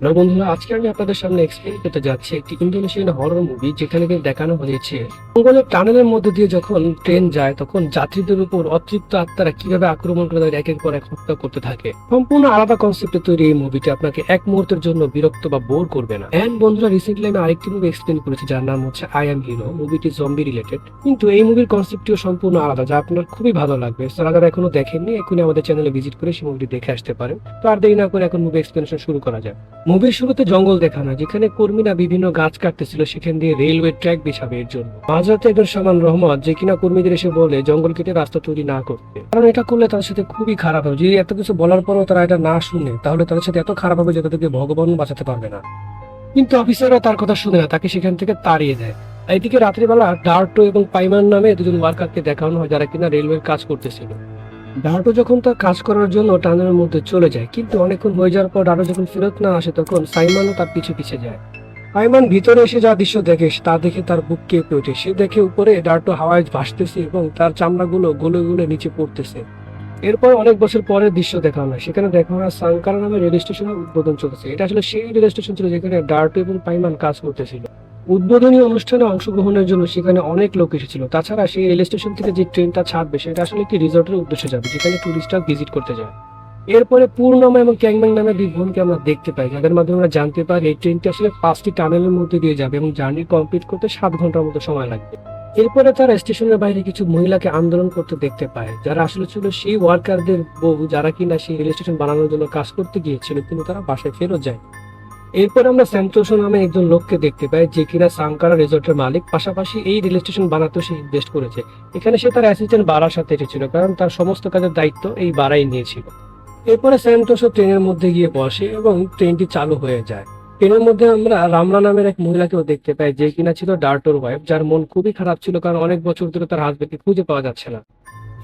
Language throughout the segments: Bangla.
হ্যালো বন্ধুরা, আজকে আমি আপনাদের সামনে এক্সপ্লেন করতে যাচ্ছি একটি ইন্দোনেশিয়ান হরর মুভি, যেখানে কিন্তু দেখানো হয়েছে জঙ্গলের টানেলের মধ্যে দিয়ে যখন ট্রেন যায় তখন যাত্রীদের উপর অতৃপ্ত আত্মারা কিভাবে আক্রমণ করে তাদের একের পর এক হত্যা করতে থাকে। সম্পূর্ণ আলাদা কনসেপ্টে তৈরি এই মুভিটি আপনাকে এক মুহূর্তের জন্য বিরক্ত বা বোর করবে না। এন্ড বন্ধুরা, রিসেন্টলি আমি আরেকটি মুভি এক্সপ্লেন করেছি যার নাম হচ্ছে আই অ্যাম হিরো। মুভিটি জম্বি রিলেটেড, কিন্তু এই মুভির কনসেপ্টটিও সম্পূর্ণ আলাদা, যা আপনার খুবই ভালো লাগবে। যারা এখনো দেখেননি, এখনই আমাদের চ্যানেলে ভিজিট করে সেই মুভিটি দেখে আসতে পারেন। তো আর দেরি না করে এখন মুভি এক্সপ্লেনেশন শুরু করা যায়। মুভির শুরুতে জঙ্গল দেখানো, যেখানে কর্মীরা বিভিন্ন গাছ কাটতেছিল, সেখান দিয়ে রেলওয়ে ট্র্যাক বিছাবে এর জন্য। মাঝরাতে একজন সামান রহমত, যে কিনা কর্মীদের এসে বলে জঙ্গল কেটে রাস্তা তৈরি না করতে, কারণ এটা করলে তাদের সাথে খুবই খারাপ হবে। যদি এত কিছু বলার পরও তারা এটা না শুনে, তাহলে তাদের সাথে এত খারাপ হবে যে তাদেরকে ভগবান বাঁচাতে পারবে না। কিন্তু অফিসাররা তার কথা শুনে না, তাকে সেখান থেকে তাড়িয়ে দেয়। এইদিকে রাত্রিবেলা ডার্টো এবং পাইমান নামে দুজন ওয়ার্কারকে দেখানো হয়, যারা কিনা রেলওয়ের কাজ করতেছিল। ডার্টো যখন তার কাজ করার জন্য টানেলের মধ্যে চলে যায়, কিন্তু অনেকক্ষণ হয়ে যাওয়ার পর ডার্টো যখন ফেরত না আসে, তখন সাইমনও তার পিছু পিছে যায়। সাইমন ভিতরে এসে যা দৃশ্য দেখে তা দেখে তার বুক কেঁপে ওঠে। সে দেখে উপরে ডার্টো হাওয়ায় ভাসতেছে এবং তার চামড়াগুলো গলে গলে নিচে পড়তেছে। এরপর অনেক বছর পরের দৃশ্য দেখানো হয়, সেখানে দেখা হয় সাংকারা নামে রেল স্টেশনের উদ্বোধন চলছে। এটা আসলে সেই রেল স্টেশন ছিল যেখানে ডার্টো এবং পাইমান কাজ করতেছিল। উদ্বোধনী অনুষ্ঠানে অংশগ্রহণের জন্য সেখানে অনেক লোক এসেছিল। তাছাড়া সেই রেল স্টেশন থেকে যে ট্রেনটা ছাড়বে সেটা আসলে একটি রিসর্টের উদ্দেশ্যে যাবে, যেখানে টুরিস্টরা ভিজিট করতে যায়। এরপরে পূর্ণমা এবং ক্যাংম্যাং নামে দুই বোনকে আমরা দেখতে পাই, যাদের মাধ্যমে আমরা জানতে পারি এই ট্রেনটি আসলে 5টি টানেলের মধ্যে দিয়ে যাবে এবং জার্নি কমপ্লিট করতে 7 ঘন্টার মতো সময় লাগবে। এরপরে তারা স্টেশনের বাইরে কিছু মহিলাকে আন্দোলন করতে দেখতে পায়, যারা আসলে ছিল সেই ওয়ার্কারদের বউ, যারা কিনা সেই রেল স্টেশন বানানোর জন্য কাজ করতে গিয়েছিল, কিন্তু তারা বাসায় ফেরত যায়। এরপর আমরা স্যান্টোসো নামে একজন লোককে দেখতে পাই, যে কিনা সাংকারা রিসোর্টের মালিক, পাশাপাশি এই রেল স্টেশন বানাতেও সে ইনভেস্ট করেছে। এখানে সে তার অ্যাসিস্ট্যান্ট বারার সাথে এসেছিল, কারণ তার সমস্ত কাজের দায়িত্ব এই বারাই নিয়েছিল। এরপরে স্যান্টোসো ট্রেনের মধ্যে গিয়ে বসে এবং ট্রেনটি চালু হয়ে যায়। ট্রেনের মধ্যে আমরা রামলা নামের এক মহিলাকেও দেখতে পাই, যে কিনা ছিল ডার্টোর ওয়াইফ, যার মন খুবই খারাপ ছিল, কারণ অনেক বছর ধরে তার হাজবেন্ডকে খুঁজে পাওয়া যাচ্ছে না।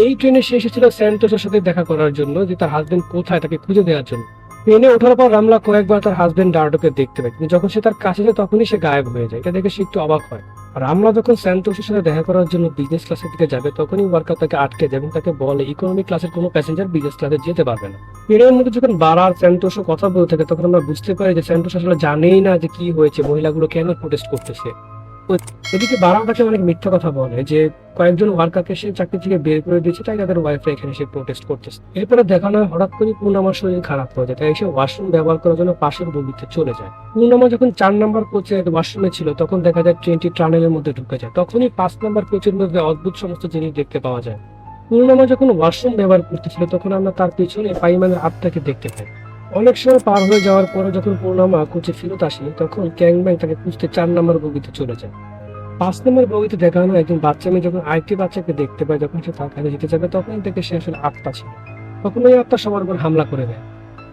এই ট্রেনে সে এসেছিল স্যান্টোসের সাথে দেখা করার জন্য, যে তার হাজবেন্ড কোথায় তাকে খুঁজে দেওয়ার জন্য। ট্রেনে ওঠার পর রামলা কয়েকবার তার হাজবেন্ড ডার্টোকে দেখতে পায়, কিন্তু যখন সে তার কাছে যায় তখনই সে গায়েব হয়ে যায়। এটা দেখে সে একটু অবাক হয়। রামলা যখন স্যান্টোসের সাথে দেখা করার জন্য বিজনেস ক্লাসের দিকে যাবে, তখনই ওয়ার্কার তাকে আটকে যায় এবং তাকে বলে ইকোনমিক ক্লাসের কোনো প্যাসেঞ্জার বিজনেস ক্লাসে যেতে পারবে না। ট্রেনের মধ্যে যখন বারা আর স্যান্টোসও কথা বলতে থাকে, তখন আমরা বুঝতে পারি যে স্যান্টোস আসলে জানেই না যে কি হয়েছে, মহিলাগুলো কেন প্রোটেস্ট করতেছে। এদিকে বারাও তাকে অনেক মিথ্যা কথা বলে যে কয়েকজন ওয়ার্কারকে সে চাকরি থেকে বের করে দিয়েছে, তাই তাদের ওয়াইফরা এখানে সে প্রোটেস্ট করতেছে। এরপরে দেখানো হয় হঠাৎ করে পূর্ণামার শরীর খারাপ হয়ে যায়, তাই সে ওয়াশরুম ব্যবহার করার জন্য পাশের বগিতে চলে যায়। পূর্ণামা যখন 4 নম্বর কোচে ওয়াশরুমে ছিল, তখন দেখা যায় ট্রেনটি টানেলের মধ্যে ঢুকে যায়। তখনই 5 নম্বর কোচের মধ্যে অদ্ভুত সমস্ত জিনিস দেখতে পাওয়া যায়। পূর্ণামা যখন ওয়াশরুম ব্যবহার করতেছিল, তখন আমরা তার পিছনে পাইমানের আত্মাকে দেখতে পাই। অনেক সময় পার হয়ে যাওয়ার পরে যখন পূর্ণামা কোচে ফেরত আসে, তখন ক্যাংব্যাং তাকে খুঁজতে 4 নম্বর বগিতে চলে যায়। 5 নম্বর বগিতে দেখানো একজন বাচ্চা মেয়ে যখন আরেকটি বাচ্চাকে দেখতে পায়, যখন সে তার কাছে যেতে যাবে, তখন থেকে সে আসলে আত্মা ছিল। তখন ওই আত্মা সবার উপর হামলা করে দেয়।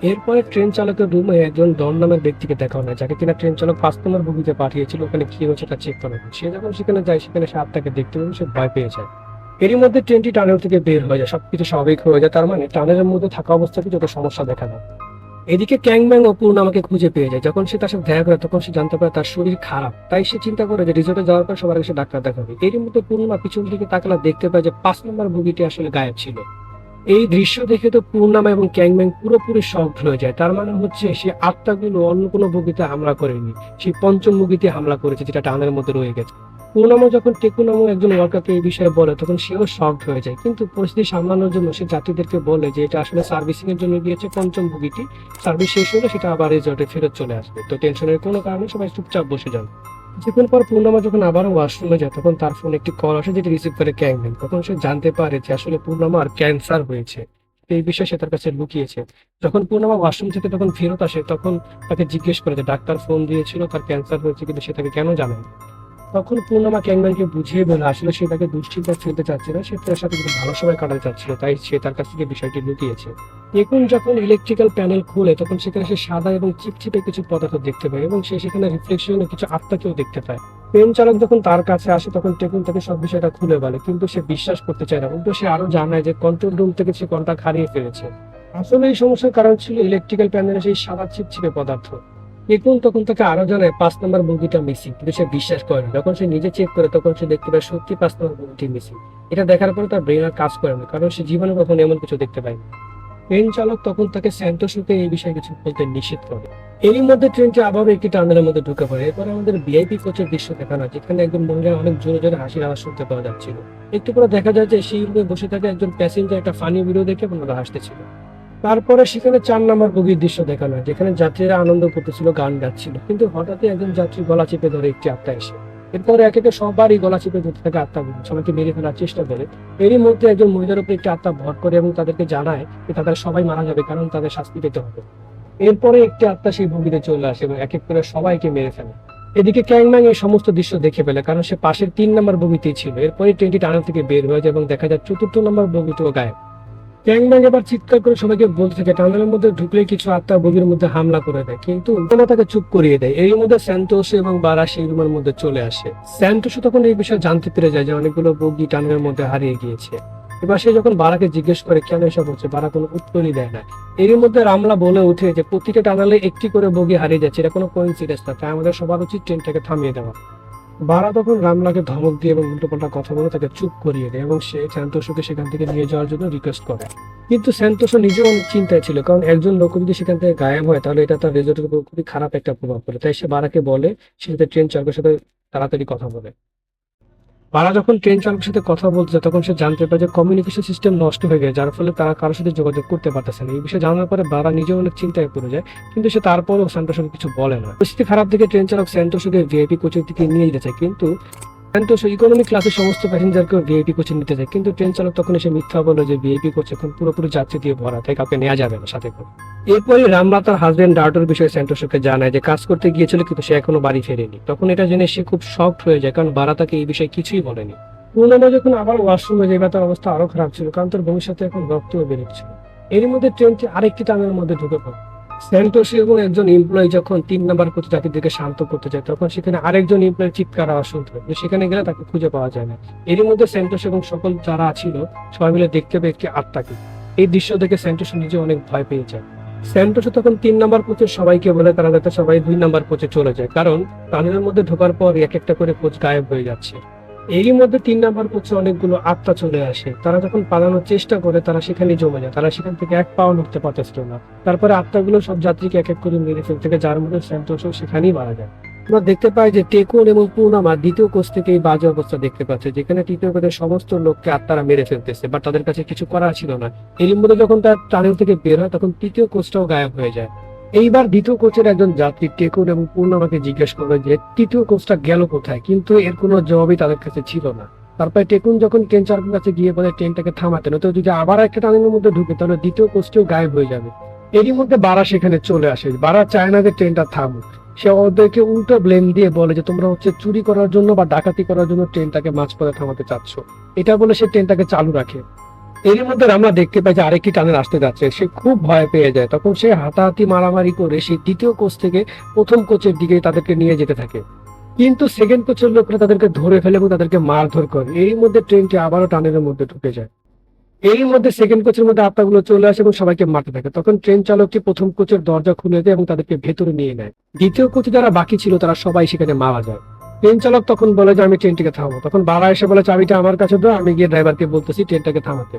এরপরে ট্রেন চালকের রুমে একজন ডন নামের ব্যক্তিকে দেখা হয়, যাকে কিনা ট্রেন চালক 5 নম্বর বগিতে পাঠিয়েছিল ওখানে কি হয়েছে তা চেক করার জন্য। সে যখন সেখানে যায়, সেখানে সে আত্মাকে দেখতে পেয়ে সে ভয় পেয়ে যায়। এরই মধ্যে ট্রেনটি টানেল থেকে বের হয়ে যায়, সবকিছু স্বাভাবিক হয়ে যায়। তার মানে টানেলের মধ্যে থাকা অবস্থায় যত সমস্যা দেখা যায়। এদিকে ক্যাংব্যাং ও পূর্ণামাকে খুঁজে পেয়ে যায়। যখন সে তার সাথে দেখা করে, তখন সে জানতে পারে তার শরীর খারাপ, তাই সে চিন্তা করে যে রিসোর্টে যাওয়ার পর সবার কাছে ডাক্তার দেখাবে। এরই মধ্যে পূর্ণিমা পিছন দিকে তাকালে দেখতে পায় যে 5 নম্বর বগিটি আসলে গায়েব ছিল। এই দৃশ্য দেখে তো পূর্ণিমা এবং ক্যাংব্যাং পুরোপুরি শকড হয়ে যায়। তার মানে হচ্ছে সে আত্মাগুলো অন্য কোনো বগিতে হামলা করেনি, সেই পঞ্চম বগিতে হামলা করেছে, যেটা টানের মধ্যে রয়ে গেছে। পূর্ণিমা যখন টেকু নামক একজন ওয়ার্কারকে এই বিষয়ে বলে, তখন সেও শকড হয়ে যায়। কিন্তু পরিস্থিতি সামলানোর জন্য সে যাত্রীদেরকে বলে যে এটা আসলে সার্ভিসিং এর জন্য গিয়েছে পঞ্চম বগিটি, সার্ভিস শেষ হলে সেটা আবার রিসর্টে ফেরত চলে আসবে। তো টেনশনের কোনো কারণে সবাই চুপচাপ বসে যান। কিছুক্ষণ পর পূর্ণিমা যখন আবারও ওয়াশরুমে যায়, তখন তার ফোনে একটি কল আসে, যেটি রিসিভ করে ক্যাংব্যাং। তখন সে জানতে পারে যে আসলে পূর্ণিমার ক্যান্সার হয়েছে। এই বিষয়ে সে তার কাছে লুকিয়েছে। যখন পূর্ণিমা ওয়াশরুম থেকে তখন ফেরত আসে, তখন তাকে জিজ্ঞেস করে যে ডাক্তার ফোন দিয়েছিল তার ক্যান্সার হয়েছে, কিন্তু সে তাকে কেন জানায়। তখন পূর্ণিমা ক্যাংব্যাংকে বুঝিয়ে বলে আসলে সে তাকে দুশ্চিন্তায় ফেলতে চাচ্ছে না, সে তার সাথে কিন্তু ভালো সময় কাটাতে চাচ্ছিল, তাই সে তার কাছ থেকে বিষয়টি লুকিয়েছে। এখন যখন ইলেকট্রিক্যাল প্যানেল খুলে, তখন সেখানে সে সাদা এবং চিপচিপে কিছু পদার্থ দেখতে পায় এবং সে সেখানে রিফ্লেকশনে কিছু আত্মাকেও দেখতে পায়। ট্রেন চালক যখন তার কাছে আসে, তখন টেকুন তাকে সব বিষয়টা খুলে বলে, কিন্তু সে বিশ্বাস করতে চায় না। উল্টো সে আরো জানায় যে কন্ট্রোল রুম থেকে সে কন্টাক্ট হারিয়ে ফেলেছে। আসলে এই সমস্যার কারণ ছিল ইলেকট্রিক্যাল প্যানেলের সেই সাদা চিপচিপে পদার্থ। দেখুন তখন তাকে আরো জানায় 5 নম্বর বগিটা মিসিং, কিন্তু সে বিশ্বাস করে না। যখন সে নিজে চেক করে, তখন সে দেখতে পায় সত্যি 5 নম্বর বগিটি মিসিং। এটা দেখার পরে তার ব্রেন আর কাজ করে না, কারণ সে জীবনে কখনো এমন কিছু দেখতে পায়নি। ট্রেন চালক তখন তাকে স্যান্টোসোকে এই বিষয়ে কিছু বলতে নিষেধ করে। এরই মধ্যে ট্রেনটি আবারও একটি টানেলের মধ্যে ঢুকে পড়ে। এরপরে আমাদের ভিআইপি কোচের দৃশ্য দেখানো হয়, যেখানে একজন মহিলা অনেক জোরে জোরে হাসির আওয়াজ শুনতে পাওয়া যাচ্ছিল। একটু পরে দেখা যায় যে সেই রুমে বসে থাকা একজন প্যাসেঞ্জার একটা ফানি ভিডিও দেখে ওনারা হাসতেছিল। তারপরে সেখানে 4 নম্বর বগির দৃশ্য দেখানো হয়, যেখানে যাত্রীরা আনন্দ করতেছিল, গান গাচ্ছিল। কিন্তু হঠাৎই একজন যাত্রী গলা চেপে ধরে একটি আত্মা এসে, এরপরে একে একে সবারই গলা চেপে ধরতে থাকে আত্মাগুলো, সবাইকে মেরে ফেলার চেষ্টা করে। এরই মধ্যে একজন মহিলার উপর একটি আত্মা ভর করে এবং তাদেরকে জানায় যে তাদের সবাই মারা যাবে, কারণ তাদের শাস্তি পেতে হবে। এরপরে একটি আত্মা সেই বগিতে চলে আসে এবং এক এক করে সবাইকে মেরে ফেলে। এদিকে ক্যাংম্যাং এই সমস্ত দৃশ্য দেখে ফেলে, কারণ সে পাশের 3 নম্বর বগিতেই ছিল। এরপরে ট্রেনটি টানেল থেকে বের হয়ে যায় এবং দেখা যায় 4র্থ নম্বর বগিটিও গায়েব। ক্যাংম্যাং এবার চিৎকার করে সবাইকে বলতে থাকে টানেলের মধ্যে ঢুকলে কিছু আত্মা বগির মধ্যে হামলা করে দেয়, কিন্তু ওরা তাকে চুপ করিয়ে দেয়। এর মধ্যে স্যান্টোস এবং বারা সেই রুমের মধ্যে চলে আসে। স্যান্টোস তখন এই বিষয়ে জানতে পেরে যায় যে অনেকগুলো বগি টানেলের মধ্যে হারিয়ে গিয়েছে। এবার সে যখন বারাকে জিজ্ঞেস করে কেন এসব হচ্ছে, বারা কোনো উত্তরই দেয় না। এর মধ্যে রামলা বলে ওঠে যে প্রতিটা টানেলে একটি করে বগি হারিয়ে যাচ্ছে, এটা কোনো কোইন্সিডেন্স না, তাই আমাদের সবার উচিত ট্রেনটাকে থামিয়ে দেওয়া। বারা তখন রামলাকে ধমক দিয়ে এবং উল্টোপাল্টা কথা বলে তাকে চুপ করিয়ে দেয় এবং সে স্যান্তোসকে সেখান থেকে নিয়ে যাওয়ার জন্য রিকোয়েস্ট করে। কিন্তু স্যান্তোসও নিজেও অনেক চিন্তায় ছিল, কারণ একজন লোক যদি সেখান থেকে গায়েব হয় তাহলে এটা তার রেজাল্টের উপর খুবই খারাপ একটা প্রভাব পড়ে। তাই সে বারাকে বলে সে যাতে ট্রেন চালকের সাথে তাড়াতাড়ি কথা বলে। বারা যখন ট্রেন চালকের সাথে কথা বলছে তখন সে জানতে পারে যে কমিউনিকেশন সিস্টেম নষ্ট হয়ে গেছে, যার ফলে তারা কারোর সাথে যোগাযোগ করতে পারতেছে না। এই বিষয়ে জানার পরে বারা নিজেও অনেক চিন্তায় পড়ে যায়, কিন্তু সে তারপরও স্যান্টোসকে কিছু বলে না। পরিস্থিতি খারাপ দেখে ট্রেন চালক স্যান্টোসকে ভিআইপি কোচের দিকে নিয়ে যেতে চায়, কিন্তু স্যান্টোস ইকোনমি ক্লাসের সমস্ত প্যাসেঞ্জারকেও ভিআইপি কোচে নিতে চায়, কিন্তু ট্রেন চালক তখন এসে মিথ্যা বলে যে ভিআইপি কোচ এখন পুরোপুরি যাত্রী দিয়ে ভরা, তাই কাউকে নেওয়া যাবে না সাথে করে। এরপরে রামলা তার হাজবেন্ড ডার্টোর বিষয়ে স্যান্টোসকে জানায় যে কাজ করতে গিয়েছিল কিন্তু সে এখনো বাড়ি ফেরেনি। তখন এটা জেনে সে খুব শকড হয়ে যায়, কারণ বারা তাকে এই বিষয়ে কিছুই বলেনি। পূর্ণিমা যখন আবার ওয়াশরুমে যাবে তার অবস্থা আরো খারাপ ছিল, কারণ তার ভবিষ্যতে এখন রক্তও বেরোচ্ছিল। এর মধ্যে ট্রেনটি আরেকটি টানেলের মধ্যে ঢুকে পড়ে। স্যান্টোস এবং একজন এমপ্লয়ি যখন 3 নম্বর কোচে যাত্রীদেরকে শান্ত করতে যায়, তখন সেখানে আরেকজন এমপ্লয়ি চিৎকার আওয়াজ শুনতে পায়, সেখানে গেলে তাকে খুঁজে পাওয়া যায় না। এরই মধ্যে স্যান্টোস এবং সকল যারা ছিল সবাই মিলে দেখতে পায় একটি আত্মাকে। এই দৃশ্য দেখে স্যান্টোস নিজে অনেক ভয় পেয়ে যায়। স্যান্টোস তখন 3 নম্বর কোচের সবাইকে বলে তারা যাতে সবাই 2 নম্বর কোচে চলে যায়, কারণ টানেলের মধ্যে ঢোকার পর এক একটা করে কোচ গায়েব হয়ে যাচ্ছে। এরই মধ্যে 3 নম্বর কোচে অনেকগুলো আত্মা চলে আসে। তারা যখন পালানোর চেষ্টা করে তারা সেখানে জমে যায়, তারা সেখান থেকে এক পাও নড়তে পারতেছিল না। তারপরে আত্মাগুলো সব যাত্রীকে এক এক করে মেরে ফেলতে থাকে, যার মধ্যে স্যান্টোসও সেখানেই মারা যায়। আমরা দেখতে পাই যে টেকুন এবং পূর্ণিমা দ্বিতীয় কোচ থেকে এই বাজে অবস্থা দেখতে পাচ্ছে, যেখানে তৃতীয় কোচের সমস্ত লোককে আত্মারা মেরে ফেলতেছে, বাট তাদের কাছে কিছু করার ছিল না। এরই মধ্যে যখন তার টানেল থেকে বের হয় তখন তৃতীয় কোচটাও গায়েব হয়ে যায়। এইবার দ্বিতীয় কোচের একজন যাত্রী টেকুন এবং পূর্ণিমাকে জিজ্ঞেস করলো যে তৃতীয় কোচটা গেল কোথায়, কিন্তু এর কোনো জবাবই তাদের কাছে ছিল না। তারপরে টেকুন যখন ট্রেন চালকের কাছে গিয়ে বলে ট্রেনটাকে থামাতে, নয়তো যদি আবার একটা টানেলের মধ্যে ঢুকে তাহলে দ্বিতীয় কোচটিও গায়েব হয়ে যাবে। এরই মধ্যে বারা সেখানে চলে আসে। বারা চায় না যে ট্রেনটা থামুক, সে ওদেরকে উল্টো ব্লেম দিয়ে বলে যে তোমরা হচ্ছে চুরি করার জন্য বা ডাকাতি করার জন্য ট্রেনটাকে মাঝপথে থামাতে চাচ্ছ, এটা বলে সে ট্রেনটাকে চালু রাখে। এর মধ্যে আমরা দেখতে পাই যে আরেকটি টানেল আসতে যাচ্ছে, সে খুব ভয় পেয়ে যায়। তখন সে হাতাহাতি মারামারি করে সেই দ্বিতীয় কোচ থেকে প্রথম কোচের দিকে তাদেরকে নিয়ে যেতে থাকে, কিন্তু সেকেন্ড কোচের লোকরা তাদেরকে ধরে ফেলে এবং তাদেরকে মারধর করে। এর মধ্যে ট্রেনটি আবারও টানেলের মধ্যে ঢুকে যায়। এর মধ্যে সেকেন্ড কোচের মধ্যে আত্মাগুলো চলে আসে এবং সবাইকে মারতে থাকে। তখন ট্রেন চালকটি প্রথম কোচের দরজা খুলে দেয় এবং তাদেরকে ভেতরে নিয়ে নেয়। দ্বিতীয় কোচে যারা বাকি ছিল তারা সবাই সেখানে মারা যায়। ট্রেন চালক তখন বলে যে আমি ট্রেনটিকে থামাবো। তখন বারা এসে বলে চাবিটা আমার কাছে দাও, আমি গিয়ে ড্রাইভারকে বলতেছি ট্রেনটাকে থামাতে।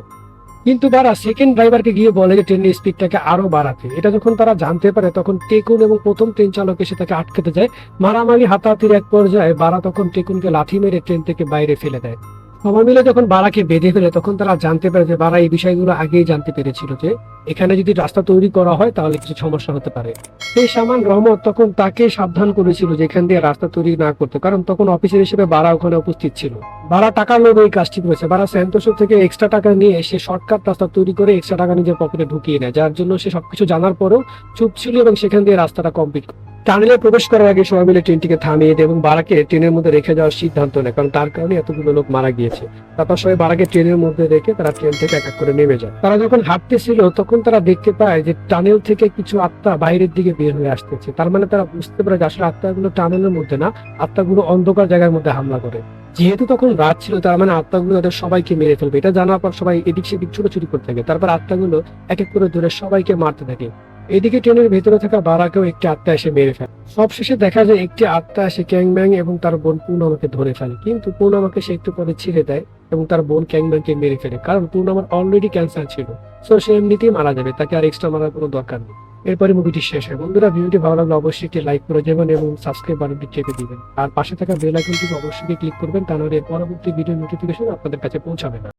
কিন্তু তারা সেকেন্ড ড্রাইভারকে গিয়ে বলে যে ট্রেনের স্পিডটাকে আরো বাড়াতে। এটা যখন তারা জানতে পারে তখন টেকুন এবং প্রথম ট্রেন চালক এসে তাকে আটকাতে যায়। মারামারি হাতাহাতির এক পর্যায়ে বারা তখন টেকুনকে লাথি মেরে ট্রেন থেকে বাইরে ফেলে দেয়। সবাই মিলে যখন বারাকে বেঁধে ফেলে তখন তারা জানতে পারে যে বারা এই বিষয়গুলো আগেই জানতে পেরেছিল যে এখানে যদি রাস্তা তৈরি করা হয় তাহলে কিছু সমস্যা হতে পারে। সেই সামান রহমত তখন তাকে সাবধান করেছিল যে এখান দিয়ে রাস্তা তৈরি না করতে, কারণ তখন অফিসার হিসেবে বারা ওখানে উপস্থিত ছিল। বারা টাকার লোভে এই কাজটি করেছে। বারা স্যান্টোসো থেকে এক্সট্রা টাকা নিয়ে সে শর্টকাট রাস্তা তৈরি করে এক্সট্রা টাকা নিজের পকেটে ঢুকিয়ে নেয়, যার জন্য সে সবকিছু জানার পরেও চুপ ছিল এবং সেখান দিয়ে রাস্তাটা কমপ্লিট। টানেলে প্রবেশ করার আগে সবাই মিলে ট্রেনটিকে থামিয়ে দেয় এবং বারাকে ট্রেনের মধ্যে রেখে যাওয়ার সিদ্ধান্ত নেয়, কারণ তার কারণে এতগুলো লোক মারা গিয়েছে। তারপর সবাই বারাকে ট্রেনের মধ্যে রেখে তারা ট্রেন থেকে এক এক করে নেমে যায়। তারা যখন হাঁটতেছিল তখন তারা দেখতে পায় যে টানেল থেকে কিছু আত্মা বাইরের দিকে বের হয়ে আসতেছে। তার মানে তারা বুঝতে পারে যে আসলে আত্মাগুলো টানেলের মধ্যে না, আত্মাগুলো অন্ধকার জায়গার মধ্যে হামলা করে। যেহেতু তখন রাত ছিল তার মানে আত্মাগুলো তাদের সবাইকে মেরে ফেলবে। এটা জানার পর সবাই এদিক সেদিক ছুটোছুটি করতে থাকে। তারপর আত্মাগুলো এক এক করে ধরে সবাইকে মারতে থাকে। এদিকে ট্রেনের ভেতরে থাকা বারাকেও একটি আত্মা এসে মেরে ফেলে। সবশেষে দেখা যায় একটি আত্মা এসে ক্যাংম্যাং এবং তার বোন পূর্ণিমাকে ধরে ফেলে, কিন্তু পূর্ণিমাকে সে একটু পরে ছেড়ে দেয় এবং তার বোন ক্যাংম্যাংকে মেরে ফেলে, কারণ পূর্ণিমার অলরেডি ক্যান্সার ছিল। সো সে এমনিতেই মারা যাবে, তাকে আর এক্সট্রা মারার কোনো দরকার নেই। এরপরে মুভিটি শেষ হয়। বন্ধুরা, ভিডিওটি ভালো লাগলে অবশ্যই একটি লাইক করে যাবেন এবং সাবস্ক্রাইব বাটনটি চেপে দিবেন। আর পাশে থাকা বেল আইকনটিকে অবশ্যই ক্লিক করবেন, তা নাহলে পরবর্তী ভিডিও নোটিফিকেশন আপনাদের কাছে পৌঁছাবে না।